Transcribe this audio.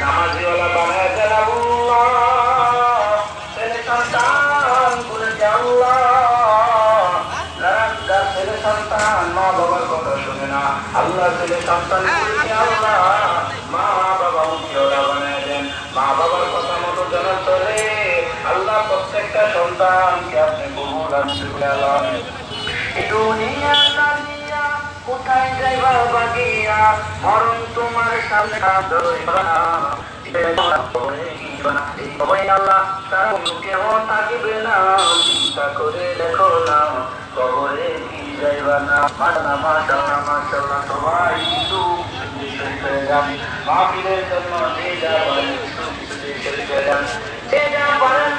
নামাজিওয়ালা বানায় দেন আল্লাহ, ছেলে সন্তান বলেছে আল্লাহ, যারা ছেলে সন্তান মা বাবার কথা শুনে না আল্লাহ, ছেলে সন্তান বলেছে আল্লাহ, মা বাবা উঠিওয়ালা বানায় দেন, মা বাবার কথা মতো যেন চলে আল্লাহ। প্রত্যেকটা সন্তানকে আপনি কবুল আল্লাহ। দুনিয়া কালিয়া কোথায় যাইবা বাগিয়া, মরণ তোমার সামনে আল্লাহ, তার কেউ থাকিবে না, চিন্তা করে দেখো না কবরে কি যাইবা না। মাশাআল্লাহ মাশাআল্লাহ, সবাই কিন্তু মাহফিলের জন্য যে যা পারেন যে যা পারেন